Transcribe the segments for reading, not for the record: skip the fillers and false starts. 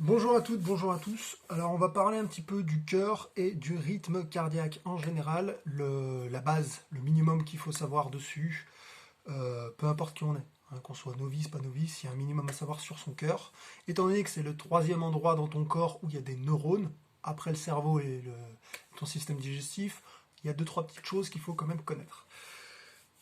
Bonjour à toutes, bonjour à tous. Alors on va parler un petit peu du cœur et du rythme cardiaque en général, la base, le minimum qu'il faut savoir dessus, peu importe qui on est, hein, qu'on soit novice, pas novice, il y a un minimum à savoir sur son cœur. Étant donné que c'est le troisième endroit dans ton corps où il y a des neurones, après le cerveau et ton système digestif, il y a deux, trois petites choses qu'il faut quand même connaître.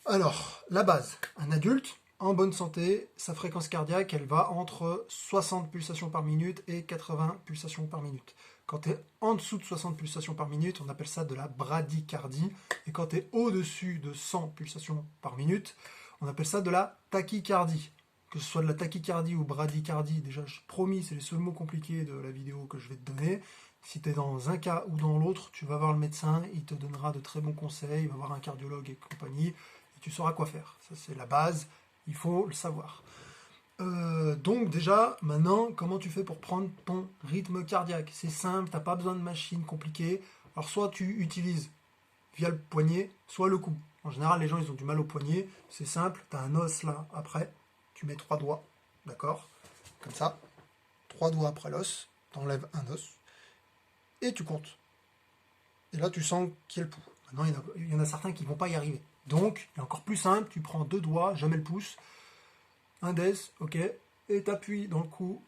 Alors, la base, un adulte en bonne santé, sa fréquence cardiaque, elle va entre 60 pulsations par minute et 80 pulsations par minute. Quand tu es en dessous de 60 pulsations par minute, on appelle ça de la bradycardie. Et quand tu es au-dessus de 100 pulsations par minute, on appelle ça de la tachycardie. Que ce soit de la tachycardie ou bradycardie, déjà, promis, c'est les seuls mots compliqués de la vidéo que je vais te donner. Si tu es dans un cas ou dans l'autre, tu vas voir le médecin, il te donnera de très bons conseils, il va voir un cardiologue et compagnie, et tu sauras quoi faire. Ça, c'est la base, il faut le savoir. Donc déjà, maintenant, comment tu fais pour prendre ton rythme cardiaque? C'est simple, tu n'as pas besoin de machine compliquée. Alors soit tu utilises via le poignet, soit le cou. En général, les gens, ils ont du mal au poignet. C'est simple, tu as un os là, après, tu mets trois doigts, d'accord? Comme ça, trois doigts après l'os, tu enlèves un os, et tu comptes. Et là, tu sens qu'il y a le pouls. Maintenant, il y en a certains qui ne vont pas y arriver. Donc, il est encore plus simple, tu prends deux doigts, jamais le pouce, index, ok, et t'appuies dans le cou.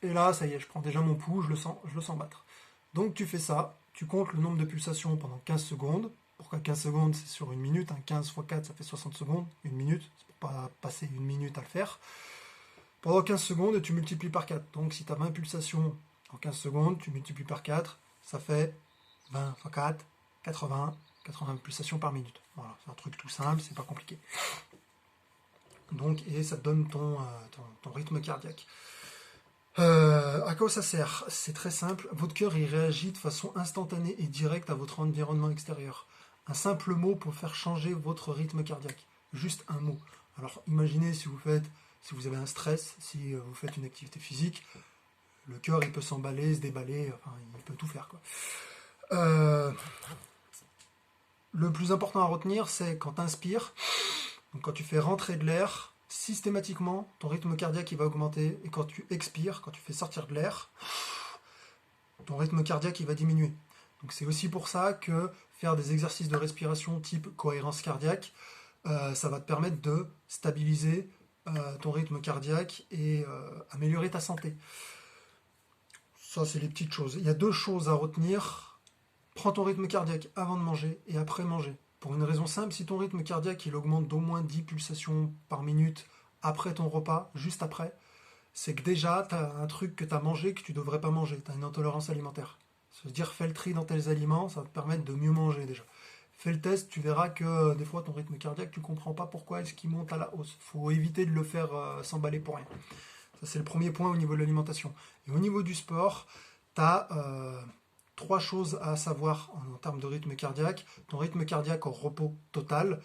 Et là, ça y est, je prends déjà mon pouls, je le sens battre. Donc tu fais ça, tu comptes le nombre de pulsations pendant 15 secondes. Pourquoi 15 secondes? C'est sur une minute, hein. 15 x 4, ça fait 60 secondes, une minute, c'est pour pas passer une minute à le faire. Pendant 15 secondes, et tu multiplies par 4. Donc si tu as 20 pulsations en 15 secondes, tu multiplies par 4, ça fait 20 x 4, 80 pulsations par minute. Voilà, c'est un truc tout simple, c'est pas compliqué. Donc, et ça te donne ton rythme cardiaque. À quoi ça sert? C'est très simple. Votre cœur il réagit de façon instantanée et directe à votre environnement extérieur. Un simple mot peut faire changer votre rythme cardiaque. Juste un mot. Alors imaginez si vous avez un stress, si vous faites une activité physique, le cœur il peut s'emballer, se déballer, enfin il peut tout faire quoi. Euh, le plus important à retenir, c'est quand tu inspires, donc quand tu fais rentrer de l'air, systématiquement, ton rythme cardiaque il va augmenter. Et quand tu expires, quand tu fais sortir de l'air, ton rythme cardiaque il va diminuer. Donc c'est aussi pour ça que faire des exercices de respiration type cohérence cardiaque, ça va te permettre de stabiliser ton rythme cardiaque et améliorer ta santé. Ça, c'est les petites choses. Il y a deux choses à retenir. Prends ton rythme cardiaque avant de manger et après manger. Pour une raison simple, si ton rythme cardiaque il augmente d'au moins 10 pulsations par minute après ton repas, juste après, c'est que déjà tu as un truc que tu as mangé que tu ne devrais pas manger. Tu as une intolérance alimentaire. Se dire fais le tri dans tes aliments, ça va te permettre de mieux manger déjà. Fais le test, tu verras que des fois ton rythme cardiaque, tu ne comprends pas pourquoi est-ce qu'il monte à la hausse. Il faut éviter de le faire s'emballer pour rien. Ça c'est le premier point au niveau de l'alimentation. Et au niveau du sport, tu as trois choses à savoir en termes de rythme cardiaque. Ton rythme cardiaque au repos total.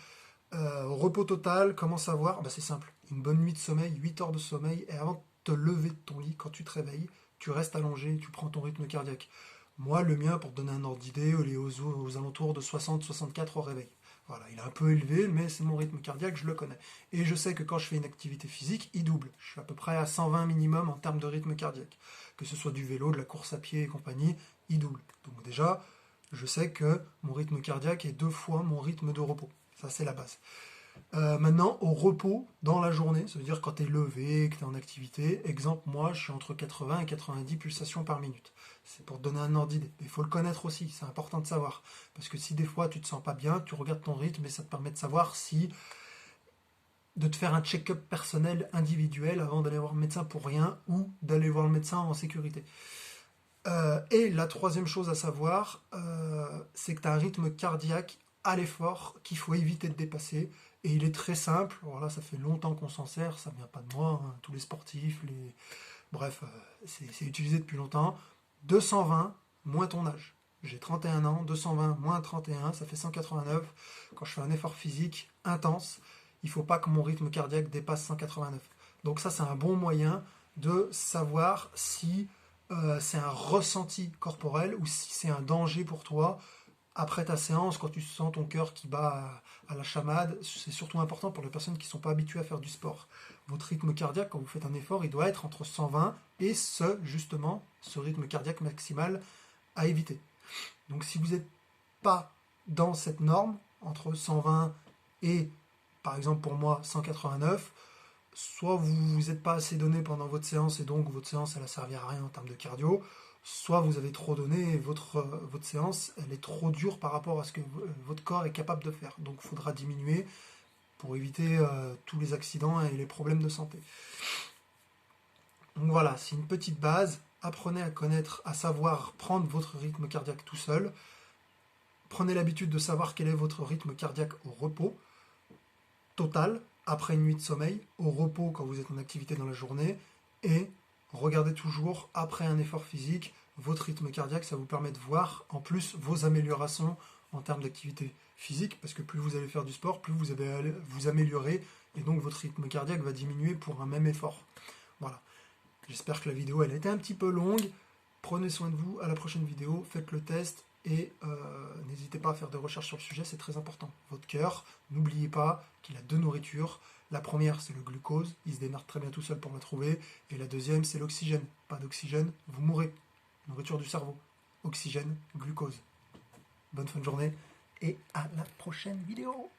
Au repos total, comment savoir? C'est simple. Une bonne nuit de sommeil, 8 heures de sommeil, et avant de te lever de ton lit, quand tu te réveilles, tu restes allongé et tu prends ton rythme cardiaque. Moi, le mien, pour te donner un ordre d'idée, il est aux alentours de 60-64 au réveil. Voilà, il est un peu élevé, mais c'est mon rythme cardiaque, je le connais. Et je sais que quand je fais une activité physique, il double. Je suis à peu près à 120 minimum en termes de rythme cardiaque. Que ce soit du vélo, de la course à pied et compagnie, il double. Donc déjà, je sais que mon rythme cardiaque est 2 fois mon rythme de repos. Ça, c'est la base. Maintenant, au repos, dans la journée, ça veut dire quand tu es levé, que tu es en activité. Exemple, moi, je suis entre 80 et 90 pulsations par minute. C'est pour te donner un ordre d'idée. Mais il faut le connaître aussi, c'est important de savoir. Parce que si des fois tu te sens pas bien, tu regardes ton rythme et ça te permet de savoir si de te faire un check-up personnel individuel avant d'aller voir le médecin pour rien ou d'aller voir le médecin en sécurité. Et la troisième chose à savoir, c'est que tu as un rythme cardiaque à l'effort qu'il faut éviter de dépasser. Et il est très simple. Alors là, ça fait longtemps qu'on s'en sert, ça ne vient pas de moi, hein. Tous les sportifs, bref, c'est utilisé depuis longtemps. 220 moins ton âge. J'ai 31 ans, 220 moins 31, ça fait 189. Quand je fais un effort physique intense, il ne faut pas que mon rythme cardiaque dépasse 189. Donc ça, c'est un bon moyen de savoir si c'est un ressenti corporel ou si c'est un danger pour toi. Après ta séance, quand tu sens ton cœur qui bat à la chamade, c'est surtout important pour les personnes qui ne sont pas habituées à faire du sport. Votre rythme cardiaque, quand vous faites un effort, il doit être entre 120 et justement, ce rythme cardiaque maximal à éviter. Donc si vous n'êtes pas dans cette norme, entre 120 et, par exemple pour moi, 189, soit vous n'êtes pas assez donné pendant votre séance et donc votre séance elle a servi à rien en termes de cardio, soit vous avez trop donné et votre séance elle est trop dure par rapport à ce que votre corps est capable de faire. Donc il faudra diminuer pour éviter tous les accidents et les problèmes de santé. Donc voilà, c'est une petite base. Apprenez à connaître, à savoir prendre votre rythme cardiaque tout seul. Prenez l'habitude de savoir quel est votre rythme cardiaque au repos total, après une nuit de sommeil, au repos quand vous êtes en activité dans la journée, et regardez toujours, après un effort physique, votre rythme cardiaque. Ça vous permet de voir en plus vos améliorations en termes d'activité physique, parce que plus vous allez faire du sport, plus vous allez vous améliorer, et donc votre rythme cardiaque va diminuer pour un même effort. Voilà. J'espère que la vidéo elle a été un petit peu longue. Prenez soin de vous, à la prochaine vidéo, faites le test, et n'hésitez pas à faire des recherches sur le sujet, c'est très important. Votre cœur, n'oubliez pas qu'il a 2 nourritures. La première, c'est le glucose, il se démerde très bien tout seul pour la trouver. Et la deuxième, c'est l'oxygène. Pas d'oxygène, vous mourrez. Nourriture du cerveau. Oxygène, glucose. Bonne fin de journée et à la prochaine vidéo.